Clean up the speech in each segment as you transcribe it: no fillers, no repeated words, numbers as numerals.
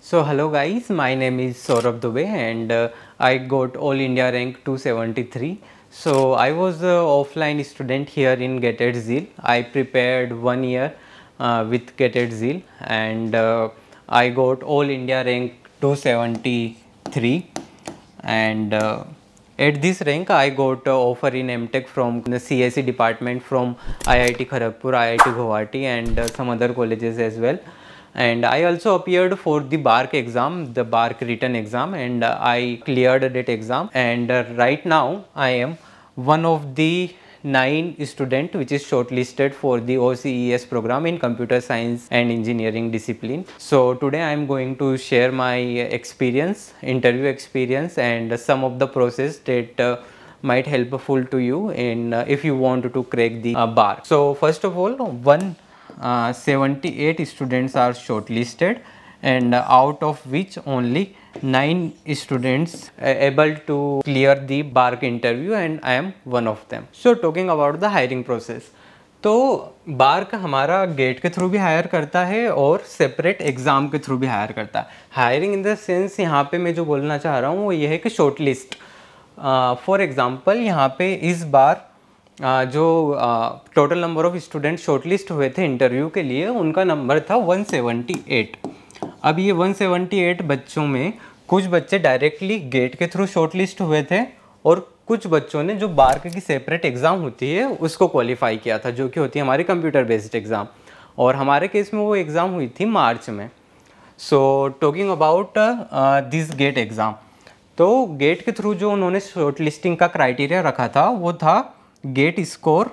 So hello guys, my name is Saurabh Dubey and I got All India rank 273. So I was an offline student here in Get at Zeal. I prepared 1 year with Get at Zeal and I got All India rank 273 and at this rank I got offer in MTech from the CSE department from IIT Kharagpur, IIT Guwahati and some other colleges as well. And I also appeared for the BARC exam, the BARC written exam, and I cleared that exam. And right now I am one of the 9 student which is shortlisted for the OCES program in computer science and engineering discipline. So today I am going to share my experience, interview experience, and some of the process that might helpful to you in if you want to crack the BARC. So first of all, 78 students are shortlisted and out of which only 9 students able to clear the BARC interview and I am one of them. So talking about the hiring process, तो bark हमारा gate के through भी higher करता है और separate exam के through भी higher करता है. हायरिंग इन द सेंस यहाँ पे मैं जो बोलना चाह रहा हूँ वो ये है कि शॉर्ट लिस्ट. फॉर एग्ज़ाम्पल यहाँ पे इस बार जो total number of student shortlist हुए थे इंटरव्यू के लिए उनका नंबर था 178. अब ये 178 बच्चों में कुछ बच्चे डायरेक्टली गेट के थ्रू शॉर्टलिस्ट हुए थे और कुछ बच्चों ने जो बार्क की सेपरेट एग्ज़ाम होती है उसको क्वालिफाई किया था, जो कि होती है हमारी कंप्यूटर बेस्ड एग्ज़ाम. और हमारे केस में वो एग्ज़ाम हुई थी मार्च में. So talking about this GATE exam, तो गेट के थ्रू जो उन्होंने शॉर्टलिस्टिंग का क्राइटेरिया रखा था वो था गेट स्कोर.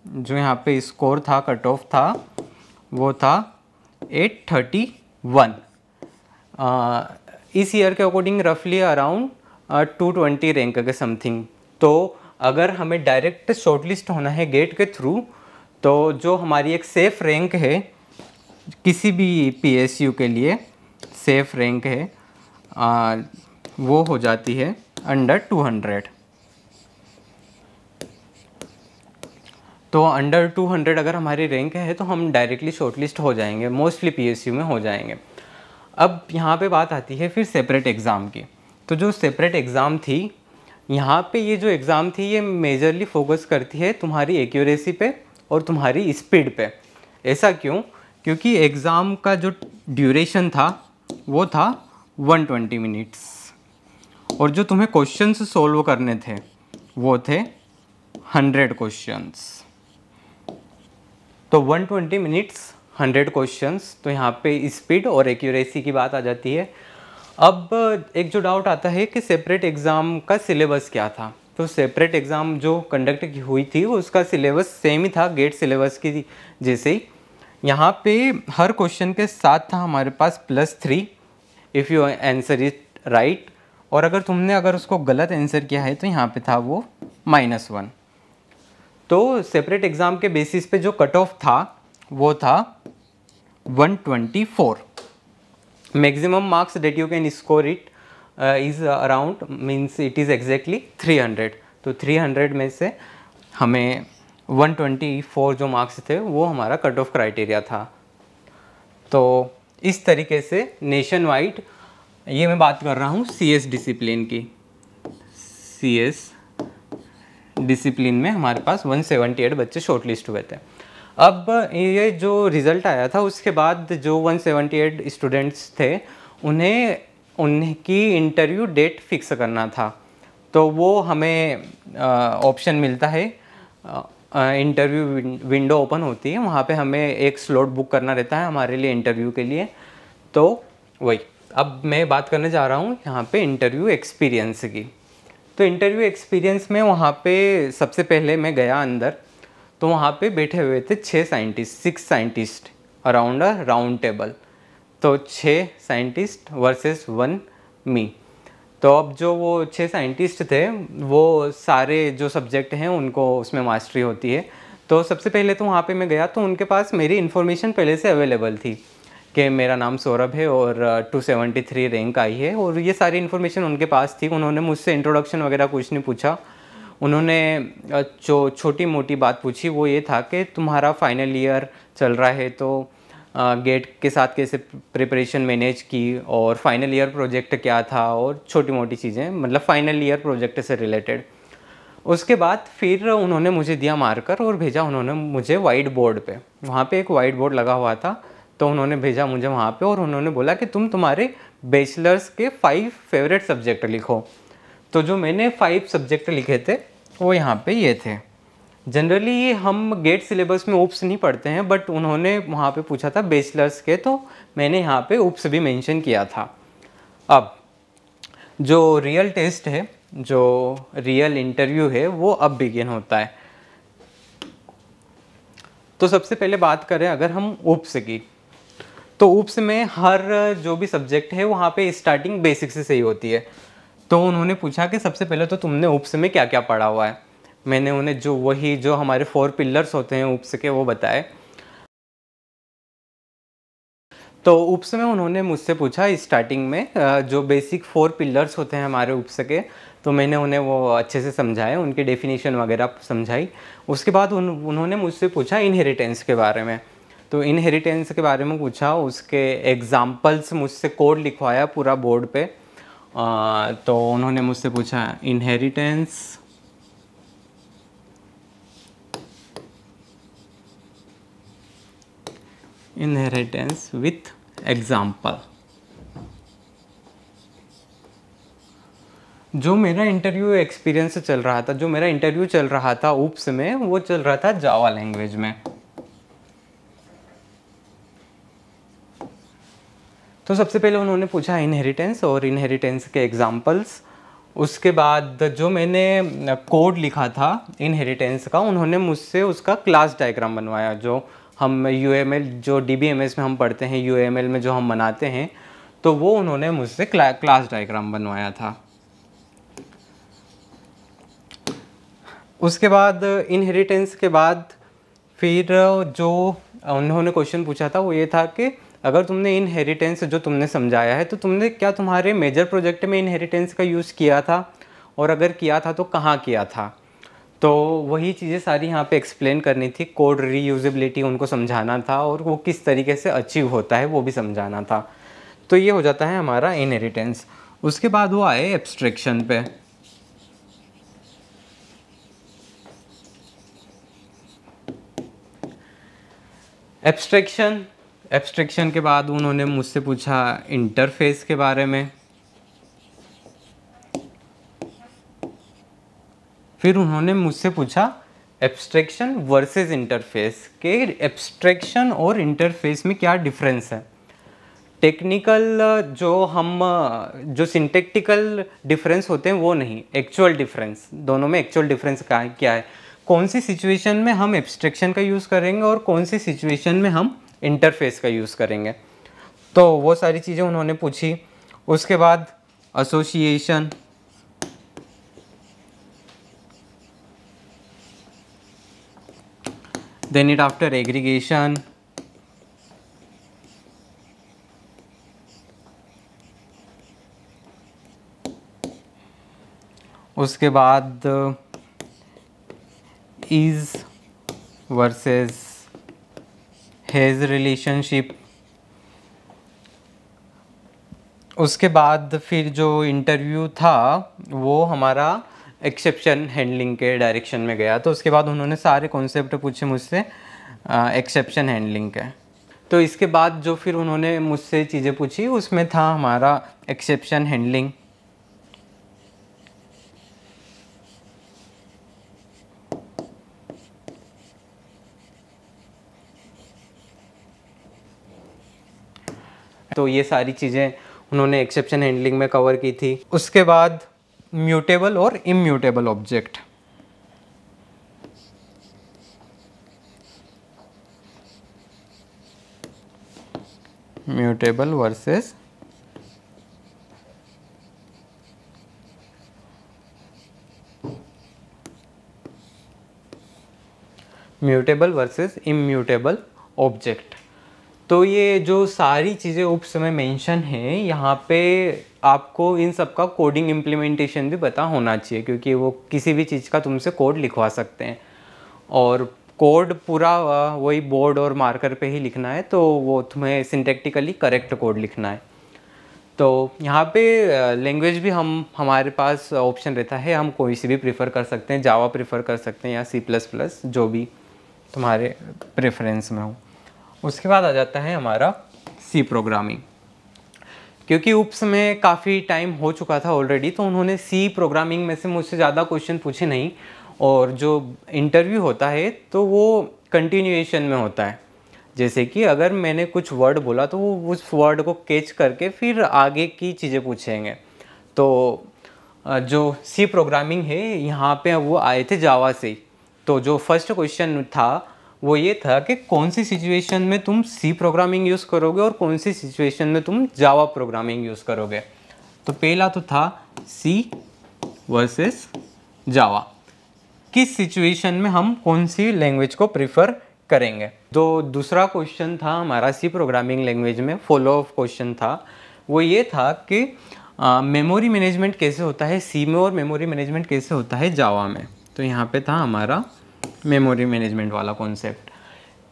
जो यहाँ पे स्कोर था, कट ऑफ था, वो था 831. इस ईयर के अकॉर्डिंग रफली अराउंड 220 रैंक के समथिंग. तो अगर हमें डायरेक्ट शॉर्टलिस्ट होना है गेट के थ्रू तो जो हमारी एक सेफ़ रैंक है किसी भी PSU के लिए सेफ़ रैंक है वो हो जाती है अंडर 200. तो अंडर 200 अगर हमारी रैंक है तो हम डायरेक्टली शॉर्टलिस्ट हो जाएंगे, मोस्टली PSU में हो जाएंगे. अब यहाँ पे बात आती है फिर सेपरेट एग्ज़ाम की. तो जो सेपरेट एग्ज़ाम थी, यहाँ पे ये जो एग्ज़ाम थी ये मेजरली फोकस करती है तुम्हारी एक्यूरेसी पे और तुम्हारी स्पीड पे. ऐसा क्यों? क्योंकि एग्ज़ाम का जो ड्यूरेशन था वो था 120 मिनट्स और जो तुम्हें क्वेश्चंस सॉल्व करने थे वो थे 100 क्वेश्चंस. तो 120 मिनट्स 100 क्वेश्चंस. तो यहाँ पे स्पीड और एक्यूरेसी की बात आ जाती है. अब एक जो डाउट आता है कि सेपरेट एग्ज़ाम का सिलेबस क्या था. तो सेपरेट एग्ज़ाम जो कंडक्ट हुई थी उसका सिलेबस सेम ही था गेट सिलेबस की जैसे ही. यहाँ पे हर क्वेश्चन के साथ था हमारे पास +3 if you answer it right, और अगर उसको गलत आंसर किया है तो यहाँ पे था वो -1. तो सेपरेट एग्ज़ाम के बेसिस पे जो कट ऑफ था वो था 124. Maximum marks that you can score it is around means it is exactly 300. तो 300 में से हमें 124 जो मार्क्स थे वो हमारा कट ऑफ क्राइटेरिया था. तो इस तरीके से नेशन वाइड, ये मैं बात कर रहा हूँ CS डिसिप्लिन की. CS डिसिप्लिन में हमारे पास 178 बच्चे शॉर्टलिस्ट हुए थे. अब ये जो रिज़ल्ट आया था उसके बाद जो 178 स्टूडेंट्स थे उनकी इंटरव्यू डेट फिक्स करना था. तो वो हमें ऑप्शन मिलता है, इंटरव्यू विंडो ओपन होती है, वहाँ पे हमें एक स्लॉट बुक करना रहता है हमारे लिए इंटरव्यू के लिए. तो वही अब मैं बात करने जा रहा हूँ यहाँ पे इंटरव्यू एक्सपीरियंस की. तो इंटरव्यू एक्सपीरियंस में वहाँ पे सबसे पहले मैं गया अंदर, तो वहाँ पे बैठे हुए थे 6 साइंटिस्ट अराउंड अ राउंड टेबल. तो 6 साइंटिस्ट वर्सेस 1 मी. तो अब जो वो 6 साइंटिस्ट थे वो सारे जो सब्जेक्ट हैं उनको उसमें मास्टरी होती है. तो सबसे पहले तो वहाँ पे मैं गया तो उनके पास मेरी इन्फॉर्मेशन पहले से अवेलेबल थी कि मेरा नाम सौरभ है और 273 रैंक आई है और ये सारी इन्फॉर्मेशन उनके पास थी. उन्होंने मुझसे इंट्रोडक्शन वगैरह कुछ नहीं पूछा. उन्होंने जो छोटी मोटी बात पूछी वो ये था कि तुम्हारा फाइनल ईयर चल रहा है तो गेट के साथ कैसे प्रिपरेशन मैनेज की और फाइनल ईयर प्रोजेक्ट क्या था और छोटी मोटी चीज़ें, मतलब फाइनल ईयर प्रोजेक्ट से रिलेटेड। उसके बाद फिर उन्होंने मुझे दिया मार्कर और भेजा उन्होंने मुझे वाइट बोर्ड पे। वहाँ पे एक वाइट बोर्ड लगा हुआ था, तो उन्होंने भेजा मुझे वहाँ पे और उन्होंने बोला कि तुम तुम्हारे बैचलर्स के 5 फेवरेट सब्जेक्ट लिखो। तो जो मैंने 5 सब्जेक्ट लिखे थे वो यहाँ पे ये थे। जनरली ये हम गेट सिलेबस में उप्स नहीं पढ़ते हैं, बट उन्होंने वहाँ पे पूछा था बैचलर्स के, तो मैंने यहाँ पे उप्स भी मेंशन किया था। अब जो रियल टेस्ट है, जो रियल इंटरव्यू है, वो अब बिगिन होता है। तो सबसे पहले बात करें अगर हम उप्स की, तो उप्स में हर जो भी सब्जेक्ट है वहाँ पे स्टार्टिंग बेसिक से सही होती है। तो उन्होंने पूछा कि सबसे पहले तो तुमने उप्स में क्या क्या पढ़ा हुआ है। मैंने उन्हें जो हमारे 4 पिलर्स होते हैं उप्स के वो बताए। तो उप्स में उन्होंने मुझसे पूछा स्टार्टिंग में जो बेसिक 4 पिलर्स होते हैं हमारे उप्स के, तो मैंने उन्हें वो अच्छे से समझाए, उनकी डेफिनेशन वगैरह समझाई। उसके बाद उन्होंने मुझसे पूछा इनहेरिटेंस के बारे में। तो इनहेरिटेंस के बारे में पूछा, उसके एग्जाम्पल्स मुझसे कोड लिखवाया पूरा बोर्ड पे। तो उन्होंने मुझसे पूछा इनहेरिटेंस विथ एग्जाम्पल। जो मेरा इंटरव्यू एक्सपीरियंस चल रहा था, जो मेरा इंटरव्यू चल रहा था उप्स में, वो चल रहा था जावा लैंग्वेज में। तो सबसे पहले उन्होंने पूछा इनहेरिटेंस और इनहेरिटेंस के एग्जाम्पल्स। उसके बाद जो मैंने कोड लिखा था इनहेरिटेंस का, उन्होंने मुझसे उसका क्लास डायग्राम बनवाया। जो हम UML, जो DBMS में हम पढ़ते हैं, UML में जो हम बनाते हैं, तो वो उन्होंने मुझसे क्लास डायग्राम बनवाया था। उसके बाद इनहेरिटेंस के बाद फिर जो उन्होंने क्वेश्चन पूछा था वो ये था कि अगर तुमने इनहेरिटेंस जो तुमने समझाया है, तो तुमने क्या तुम्हारे मेजर प्रोजेक्ट में इनहेरिटेंस का यूज़ किया था, और अगर किया था तो कहाँ किया था। तो वही चीज़ें सारी यहाँ पे एक्सप्लेन करनी थी। कोड रीयूजेबिलिटी उनको समझाना था और वो किस तरीके से अचीव होता है वो भी समझाना था। तो ये हो जाता है हमारा इनहेरिटेंस। उसके बाद वो आए एब्स्ट्रैक्शन पे। एब्स्ट्रैक्शन के बाद उन्होंने मुझसे पूछा इंटरफेस के बारे में। फिर उन्होंने मुझसे पूछा एब्स्ट्रैक्शन वर्सेस इंटरफेस के, एब्स्ट्रैक्शन और इंटरफेस में क्या डिफरेंस है। टेक्निकल जो सिंटेक्टिकल डिफरेंस होते हैं वो नहीं, एक्चुअल डिफरेंस, दोनों में एक्चुअल डिफरेंस क्या है, कौन सी सिचुएशन में हम एब्स्ट्रैक्शन का यूज़ करेंगे और कौन सी सिचुएशन में हम इंटरफेस का यूज़ करेंगे। तो वो सारी चीज़ें उन्होंने पूछी। उसके बाद association, then it after aggregation, उसके बाद इज वर्सेस हैज़ रिलेशनशिप। उसके बाद फिर जो इंटरव्यू था वो हमारा एक्सेप्शन हैंडलिंग के डायरेक्शन में गया। तो उसके बाद उन्होंने सारे कॉन्सेप्ट पूछे मुझसे एक्सेप्शन हैंडलिंग के। तो इसके बाद जो फिर उन्होंने मुझसे चीज़ें पूछी उसमें था हमारा एक्सेप्शन हैंडलिंग। तो ये सारी चीज़ें उन्होंने एक्सेप्शन हैंडलिंग में कवर की थी। उसके बाद म्यूटेबल और immutable object. Mutable versus immutable object. तो ये जो सारी चीज़ें उप्स में मेंशन है, यहाँ पे आपको इन सब का कोडिंग इम्प्लीमेंटेशन भी पता होना चाहिए, क्योंकि वो किसी भी चीज़ का तुमसे कोड लिखवा सकते हैं। और कोड पूरा वही बोर्ड और मार्कर पे ही लिखना है, तो वो तुम्हें सिंटैक्टिकली करेक्ट कोड लिखना है। तो यहाँ पे लैंग्वेज भी हमारे पास ऑप्शन रहता है, हम कोई सी भी प्रीफर कर सकते हैं, जावा प्रीफर कर सकते हैं या C++, जो भी तुम्हारे प्रेफरेंस में हो। उसके बाद आ जाता है हमारा सी प्रोग्रामिंग। क्योंकि UPS में काफ़ी टाइम हो चुका था ऑलरेडी, तो उन्होंने सी प्रोग्रामिंग में से मुझसे ज़्यादा क्वेश्चन पूछे नहीं, और जो इंटरव्यू होता है तो वो कंटिन्यूएशन में होता है। जैसे कि अगर मैंने कुछ वर्ड बोला तो वो उस वर्ड को कैच करके फिर आगे की चीज़ें पूछेंगे। तो जो सी प्रोग्रामिंग है यहाँ पे वो आए थे जावा से। तो जो फर्स्ट क्वेश्चन था वो ये था कि कौन सी सिचुएशन में तुम सी प्रोग्रामिंग यूज़ करोगे और कौन सी सिचुएशन में तुम जावा प्रोग्रामिंग यूज़ करोगे। तो पहला तो था सी वर्सेस जावा, किस सिचुएशन में हम कौन सी लैंग्वेज को प्रेफर करेंगे। तो दूसरा क्वेश्चन था हमारा सी प्रोग्रामिंग लैंग्वेज में, फॉलो अप क्वेश्चन था, वो ये था कि मेमोरी मैनेजमेंट कैसे होता है सी में और मेमोरी मैनेजमेंट कैसे होता है जावा में। तो यहाँ पे था हमारा मेमोरी मैनेजमेंट वाला कॉन्सेप्ट।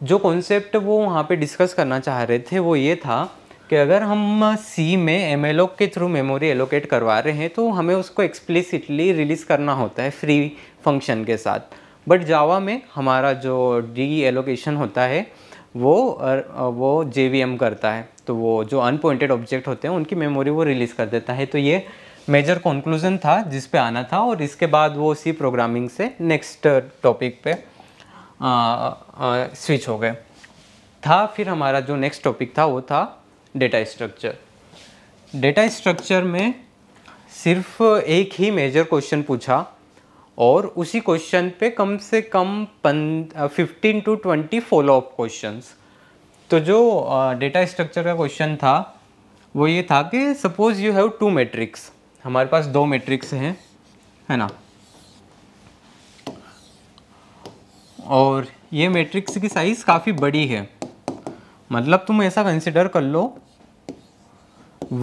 जो कॉन्सेप्ट वो वहाँ पे डिस्कस करना चाह रहे थे वो ये था कि अगर हम सी में एमएलओ के थ्रू मेमोरी एलोकेट करवा रहे हैं तो हमें उसको एक्सप्लिसिटली रिलीज़ करना होता है फ्री फंक्शन के साथ। बट जावा में हमारा जो डी एलोकेशन होता है वो JVM करता है, तो वो जो अनपॉइंटेड ऑब्जेक्ट होते हैं उनकी मेमोरी वो रिलीज़ कर देता है। तो ये मेजर कंक्लूजन था जिस पे आना था, और इसके बाद वो सी प्रोग्रामिंग से नेक्स्ट टॉपिक पे स्विच हो गए था। फिर हमारा जो नेक्स्ट टॉपिक था वो था डेटा स्ट्रक्चर। डेटा स्ट्रक्चर में सिर्फ एक ही मेजर क्वेश्चन पूछा और उसी क्वेश्चन पे कम से कम 15 to 20 फॉलो अप क्वेश्चंस। तो जो डेटा स्ट्रक्चर का क्वेश्चन था वो ये था कि सपोज यू हैव 2 मैट्रिक्स, हमारे पास 2 मैट्रिक्स हैं, है ना, और ये मैट्रिक्स की साइज़ काफ़ी बड़ी है। मतलब तुम ऐसा कंसिडर कर लो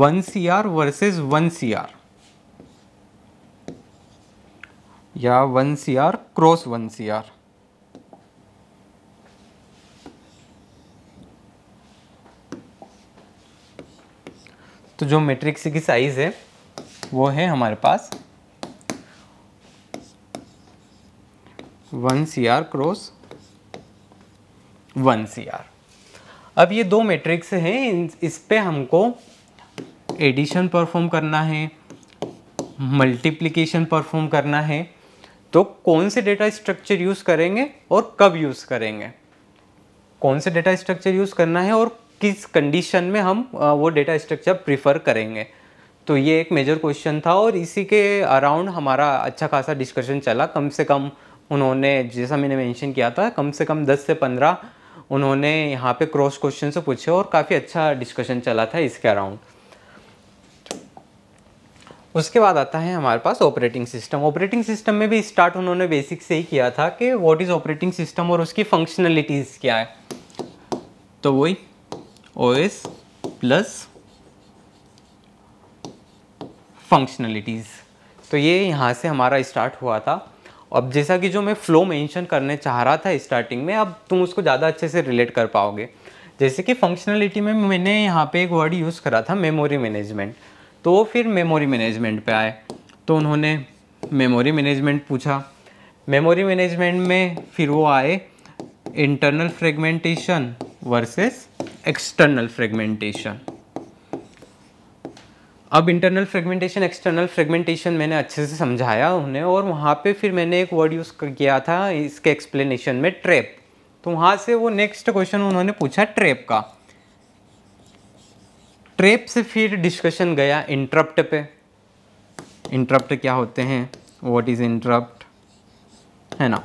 1 CR वर्सेस 1 CR या 1 CR क्रॉस 1 CR। तो जो मैट्रिक्स की साइज है वो है हमारे पास 1 CR क्रॉस 1 CR। अब ये 2 मैट्रिक्स हैं, इस पे हमको एडिशन परफॉर्म करना है, मल्टीप्लिकेशन परफॉर्म करना है। तो कौन से डेटा स्ट्रक्चर यूज़ करेंगे और कब यूज़ करेंगे, कौन से डेटा स्ट्रक्चर यूज़ करना है और किस कंडीशन में हम वो डेटा स्ट्रक्चर प्रीफर करेंगे। तो ये एक मेजर क्वेश्चन था और इसी के अराउंड हमारा अच्छा खासा डिस्कशन चला। कम से कम उन्होंने, जैसा मैंने मेंशन किया था, कम से कम 10 से 15 उन्होंने यहाँ पे क्रॉस क्वेश्चन से पूछे और काफ़ी अच्छा डिस्कशन चला था इसके अराउंड। उसके बाद आता है हमारे पास ऑपरेटिंग सिस्टम। ऑपरेटिंग सिस्टम में भी स्टार्ट उन्होंने बेसिक से ही किया था कि व्हाट इज़ ऑपरेटिंग सिस्टम और उसकी फंक्शनलिटीज़ क्या है। तो वही OS प्लस फंक्शनलिटीज़। तो ये यहाँ से हमारा स्टार्ट हुआ था। अब जैसा कि जो मैं फ्लो मेंशन करने चाह रहा था स्टार्टिंग में, अब तुम उसको ज़्यादा अच्छे से रिलेट कर पाओगे। जैसे कि फंक्शनलिटी में मैंने यहाँ पे एक वर्ड यूज़ करा था मेमोरी मैनेजमेंट, तो वो फिर मेमोरी मैनेजमेंट पे आए तो उन्होंने मेमोरी मैनेजमेंट पूछा। मेमोरी मैनेजमेंट में फिर वो आए internal fragmentation versus external fragmentation. अब इंटरनल फ्रेगमेंटेशन एक्सटर्नल फ्रेगमेंटेशन मैंने अच्छे से समझाया उन्हें, और वहाँ पे फिर मैंने एक वर्ड यूज़ किया था इसके एक्सप्लेनेशन में, ट्रैप। तो वहाँ से वो नेक्स्ट क्वेश्चन उन्होंने पूछा ट्रैप का। ट्रैप से फिर डिस्कशन गया इंटरप्ट पे। इंटरप्ट क्या होते हैं, व्हाट इज़ इंटरप्ट, है ना।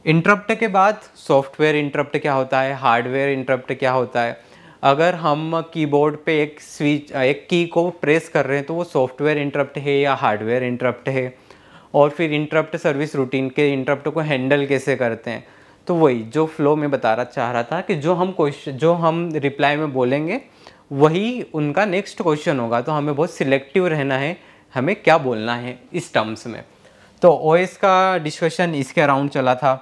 इंटरप्ट के बाद सॉफ्टवेयर इंटरप्ट क्या होता है, हार्डवेयर इंटरप्ट क्या होता है। अगर हम कीबोर्ड पे एक स्विच, एक की को प्रेस कर रहे हैं तो वो सॉफ्टवेयर इंटरप्ट है या हार्डवेयर इंटरप्ट है। और फिर इंटरप्ट सर्विस रूटीन के इंटरप्ट को हैंडल कैसे करते हैं। तो वही जो फ्लो में चाह रहा था कि जो हम रिप्लाई में बोलेंगे वही उनका नेक्स्ट क्वेश्चन होगा। तो हमें बहुत सिलेक्टिव रहना है, हमें क्या बोलना है इस टर्म्स में। तो OS का डिस्कशन इसके अराउंड चला था।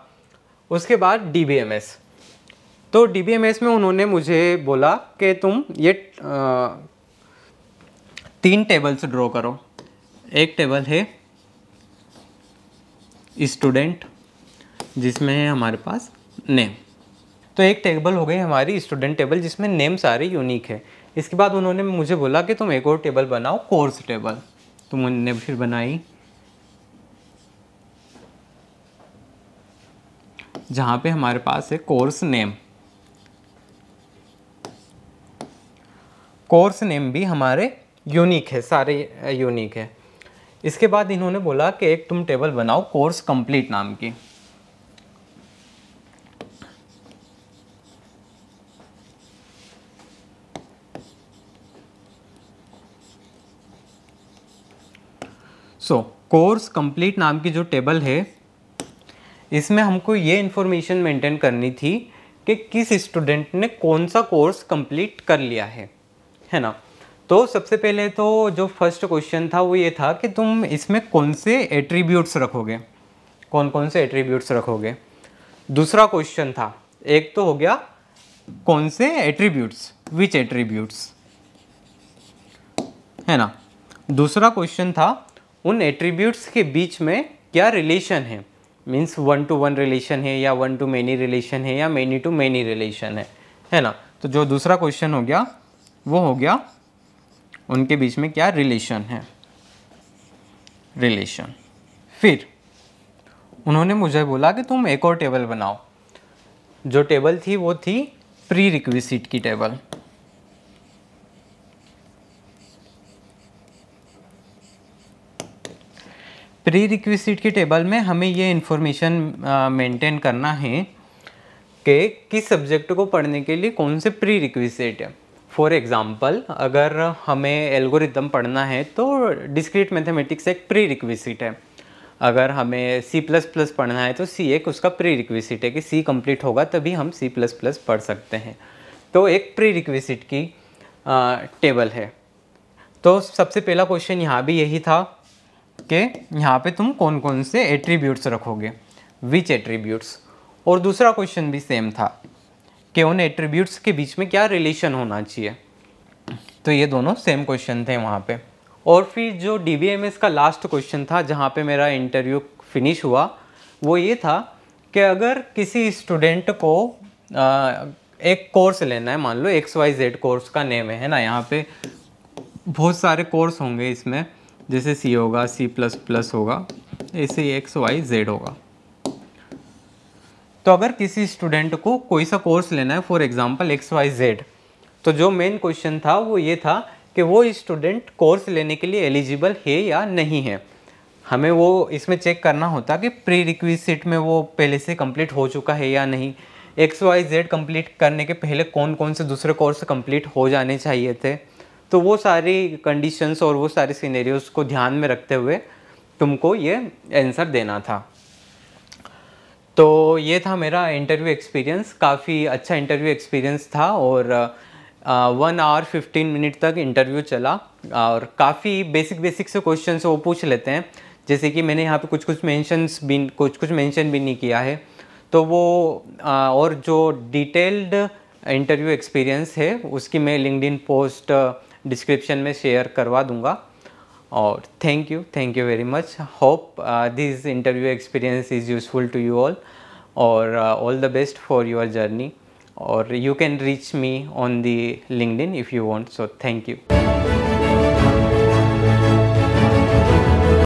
उसके बाद DBMS। तो DBMS में उन्होंने मुझे बोला कि तुम ये 3 टेबल्स ड्रॉ करो। एक टेबल है स्टूडेंट जिसमें है हमारे पास नेम, तो एक टेबल हो गई हमारी स्टूडेंट टेबल जिसमें नेम सारे यूनिक है। इसके बाद उन्होंने मुझे बोला कि तुम एक और टेबल बनाओ, कोर्स टेबल। तो मैंने फिर बनाई, जहाँ पे हमारे पास है कोर्स नेम। कोर्स नेम भी हमारे यूनिक है, सारे यूनिक है। इसके बाद इन्होंने बोला कि एक तुम टेबल बनाओ कोर्स कंप्लीट नाम की। कोर्स कंप्लीट नाम की जो टेबल है, इसमें हमको ये इन्फॉर्मेशन मेंटेन करनी थी कि किस स्टूडेंट ने कौन सा कोर्स कंप्लीट कर लिया है ना। तो सबसे पहले तो जो फर्स्ट क्वेश्चन था वो ये था कि तुम इसमें कौन से एट्रीब्यूट्स रखोगे, कौन कौन से एट्रीब्यूट्स रखोगे। दूसरा क्वेश्चन था, एक तो हो गया कौन से एट्रीब्यूट्स, विच एट्रीब्यूट्स, है ना। दूसरा क्वेश्चन था उन एट्रीब्यूट्स के बीच में क्या रिलेशन है, मीन्स 1 to 1 रिलेशन है या 1 to many रिलेशन है या many to many रिलेशन है ना। तो जो दूसरा क्वेश्चन हो गया वो हो गया उनके बीच में क्या रिलेशन है, रिलेशन। फिर उन्होंने मुझे बोला कि तुम एक और टेबल बनाओ। जो टेबल थी वो थी प्री रिक्विजिट की टेबल। प्री रिक्विजिट की टेबल में हमें ये इन्फॉर्मेशन मेंटेन करना है कि किस सब्जेक्ट को पढ़ने के लिए कौन से प्री रिक्विजिट है। फॉर एग्जांपल, अगर हमें एल्गोरिथम पढ़ना है तो डिस्क्रीट मैथमेटिक्स एक प्री रिक्विजिट है। अगर हमें C++ पढ़ना है तो C एक उसका प्री रिक्विजिट है कि C कंप्लीट होगा तभी हम C++ पढ़ सकते हैं। तो एक प्री रिक्विजिट की टेबल है। तो सबसे पहला क्वेश्चन यहाँ भी यही था कि यहाँ पे तुम कौन कौन से एट्रीब्यूट्स रखोगे, विच एट्रीब्यूट्स। और दूसरा क्वेश्चन भी सेम था कि उन एट्रीब्यूट्स के बीच में क्या रिलेशन होना चाहिए। तो ये दोनों सेम क्वेश्चन थे वहाँ पे। और फिर जो DBMS का लास्ट क्वेश्चन था जहाँ पे मेरा इंटरव्यू फिनिश हुआ, वो ये था कि अगर किसी स्टूडेंट को एक कोर्स लेना है, मान लो XYZ कोर्स का नेम है ना, यहाँ पे बहुत सारे कोर्स होंगे इसमें, जैसे C होगा, C++ होगा, ऐसे ही XYZ होगा। तो अगर किसी स्टूडेंट को कोई सा कोर्स लेना है, फॉर एग्जांपल XYZ, तो जो मेन क्वेश्चन था वो ये था कि वो स्टूडेंट कोर्स लेने के लिए एलिजिबल है या नहीं है। हमें वो इसमें चेक करना होता कि प्री रिक्विजिट में वो पहले से कंप्लीट हो चुका है या नहीं। XYZ कंप्लीट करने के पहले कौन कौन से दूसरे कोर्स कंप्लीट हो जाने चाहिए थे। तो वो सारी कंडीशंस और वो सारे सिनेरियोज को ध्यान में रखते हुए तुमको ये आंसर देना था। तो ये था मेरा इंटरव्यू एक्सपीरियंस। काफ़ी अच्छा इंटरव्यू एक्सपीरियंस था और 1 hour 15 मिनट तक इंटरव्यू चला और काफ़ी बेसिक से क्वेश्चन वो पूछ लेते हैं। जैसे कि मैंने यहाँ पे कुछ मेंशन भी नहीं किया है, तो वो और जो डिटेल्ड इंटरव्यू एक्सपीरियंस है उसकी मैं लिंक्डइन पोस्ट डिस्क्रिप्शन में शेयर करवा दूँगा। और thank you very much. Hope this interview experience is useful to you all, और all the best for your journey, or you can reach me on the LinkedIn if you want. So thank you.